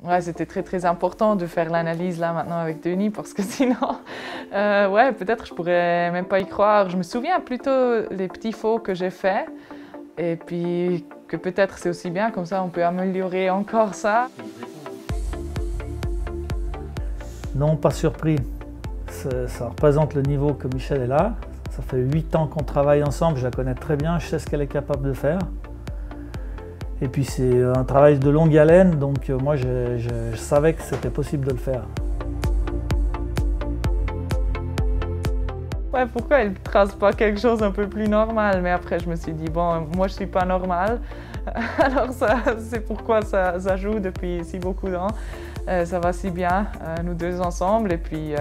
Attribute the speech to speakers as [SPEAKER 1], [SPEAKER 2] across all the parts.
[SPEAKER 1] Ouais, c'était très important de faire l'analyse là maintenant avec Denis parce que sinon, ouais, peut-être je pourrais même pas y croire. Je me souviens plutôt les petits faux que j'ai faits et puis que peut-être c'est aussi bien, comme ça on peut améliorer encore ça.
[SPEAKER 2] Non, pas surpris. Ça représente le niveau que Michèle est là. Ça fait 8 ans qu'on travaille ensemble, je la connais très bien, je sais ce qu'elle est capable de faire. Et puis c'est un travail de longue haleine, donc moi je savais que c'était possible de le faire.
[SPEAKER 1] Ouais, pourquoi elle ne trace pas quelque chose un peu plus normal? Mais après je me suis dit, bon, moi je suis pas normale, alors c'est pourquoi ça joue depuis si beaucoup de temps. Ça va si bien, nous deux ensemble, et puis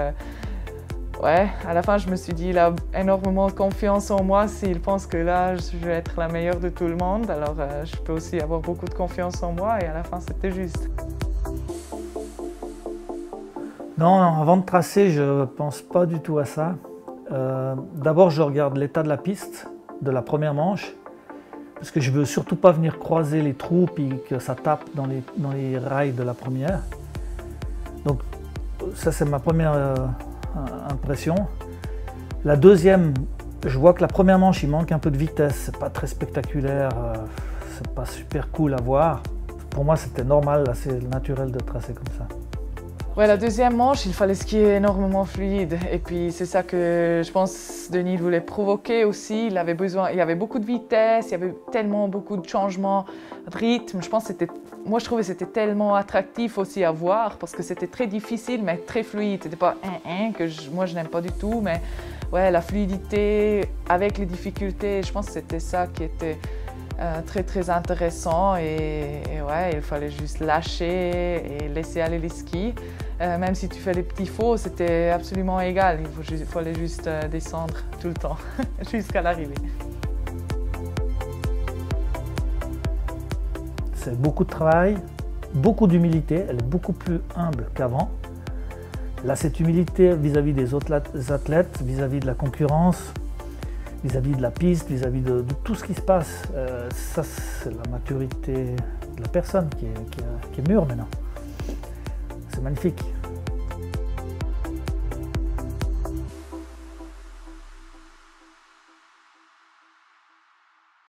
[SPEAKER 1] ouais, à la fin je me suis dit, il a énormément de confiance en moi. S'il pense que là je vais être la meilleure de tout le monde, alors je peux aussi avoir beaucoup de confiance en moi, et à la fin c'était juste.
[SPEAKER 2] Non, avant de tracer, je ne pense pas du tout à ça. D'abord, je regarde l'état de la piste, de la première manche, parce que je ne veux surtout pas venir croiser les trous et que ça tape dans les rails de la première. Donc ça, c'est ma première impression. La deuxième, je vois que la première manche, il manque un peu de vitesse, c'est pas très spectaculaire, c'est pas super cool à voir. Pour moi, c'était normal, assez naturel de tracer comme ça.
[SPEAKER 1] Ouais, la deuxième manche, il fallait skier énormément fluide. Et puis c'est ça que je pense Denis voulait provoquer aussi. Il y avait beaucoup de vitesse, il y avait tellement beaucoup de changements de rythme. Moi je trouvais que c'était tellement attractif aussi à voir parce que c'était très difficile mais très fluide. C'était pas moi je n'aime pas du tout, mais ouais, la fluidité avec les difficultés, je pense que c'était ça qui était très et ouais, il fallait juste lâcher et laisser aller les skis. Même si tu fais les petits faux, c'était absolument égal. Il fallait juste descendre tout le temps jusqu'à l'arrivée.
[SPEAKER 2] C'est beaucoup de travail, beaucoup d'humilité. Elle est beaucoup plus humble qu'avant. Là, cette humilité vis-à-vis des autres athlètes, vis-à-vis de la concurrence, vis-à-vis de la piste, vis-à-vis de tout ce qui se passe. Ça, c'est la maturité de la personne qui est mûre maintenant. C'est magnifique.